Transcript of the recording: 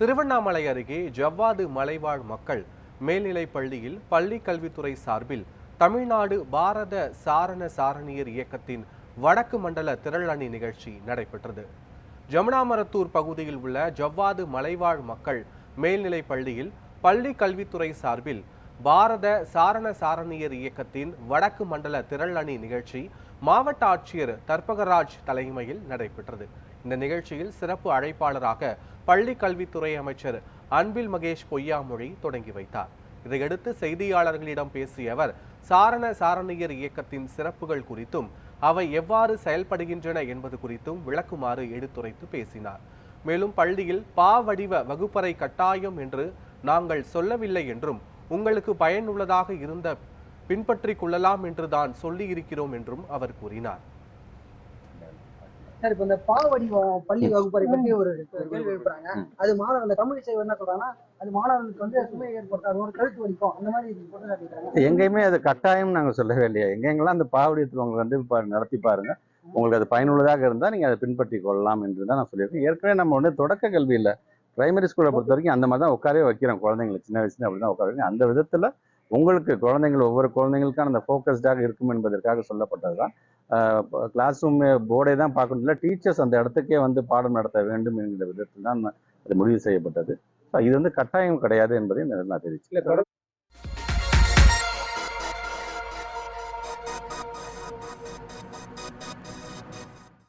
திருவண்ணாமலை அருகே ஜவ்வாது மலைவாழ் மக்கள் மேல்நிலைப் பள்ளியில் பள்ளி கல்வித்துறை சார்பில் தமிழ்நாடு பாரத சாரண சாரணியர் இயக்கத்தின் வடக்கு மண்டல திரள் அணி நிகழ்ச்சி நடைபெற்றது. ஜமுனாமரத்தூர் பகுதியில் உள்ள ஜவ்வாது மலைவாழ் மக்கள் மேல்நிலைப் பள்ளியில் பள்ளி கல்வித்துறை சார்பில் பாரத சாரண சாரணியர் இயக்கத்தின் வடக்கு மண்டல திரள் அணி நிகழ்ச்சி மாவட்ட ஆட்சியர் தர்பகராஜ் தலைமையில் நடைபெற்றது. இந்த நிகழ்ச்சியில் சிறப்பு அழைப்பாளராக பள்ளி கல்வித்துறை அமைச்சர் அன்பில் மகேஷ் பொய்யாமொழி தொடங்கி வைத்தார். இதையடுத்து செய்தியாளர்களிடம் பேசிய அவர் சாரண சாரணியர் இயக்கத்தின் சிறப்புகள் குறித்தும் அவை எவ்வாறு செயல்படுகின்றன என்பது குறித்தும் விளக்குமாறு எடுத்துரைத்து பேசினார். மேலும் பள்ளியில் வடிவ வகுப்பறை கட்டாயம் என்று நாங்கள் சொல்லவில்லை என்றும் உங்களுக்கு பயனுள்ளதாக இருந்த பின்பற்றிக் கொள்ளலாம் என்று தான் சொல்லியிருக்கிறோம் என்றும் அவர் கூறினார். சார், இப்ப இந்த வடிவம் பள்ளி வகுப்பறை பற்றி ஒரு கேள்வி எழுப்புறாங்க. அது மாணவர் அந்த தமிழ் செய்வர் என்ன சொல்றாங்கன்னா, அது மாணவர்களுக்கு வந்து சுமை ஏற்படுத்தாது, ஒரு கழுத்து வலிக்கும் அந்த மாதிரி குற்றச்சாட்டு. எங்கேயுமே அது கட்டாயம் நாங்க சொல்லவே இல்லையா. எங்கெங்கெல்லாம் அந்த பாவடியத்துவங்க வந்து நடத்தி பாருங்க, உங்களுக்கு அது பயனுள்ளதாக இருந்தால் நீங்க அதை பின்பற்றி கொள்ளலாம் என்று தான் நான் சொல்லியிருக்கேன். ஏற்கனவே நம்ம வந்து தொடக்க கல்வியில் பிரைமரி ஸ்கூலை பொறுத்த வரைக்கும் அந்த மாதிரி தான் உட்காரவே வைக்கிறோம். குழந்தைங்களுக்கு சின்ன வயசுல அப்படி தான் உட்கார வைக்கிறோம். அந்த விதத்தில் உங்களுக்கு குழந்தைங்கள் ஒவ்வொரு குழந்தைங்களுக்கான அந்த ஃபோக்கஸ்டாக இருக்கும் என்பதற்காக சொல்லப்பட்டது தான். கிளாஸ் ரூம் போர்டை தான் பார்க்கணும் இல்லை, டீச்சர்ஸ் அந்த இடத்துக்கே வந்து பாடம் நடத்த வேண்டும் என்கிற விதத்தில் தான் அது முடிவு செய்யப்பட்டது. இது வந்து கட்டாயம் கிடையாது என்பதை நான் தெரிவிச்சுக்கிறேன்.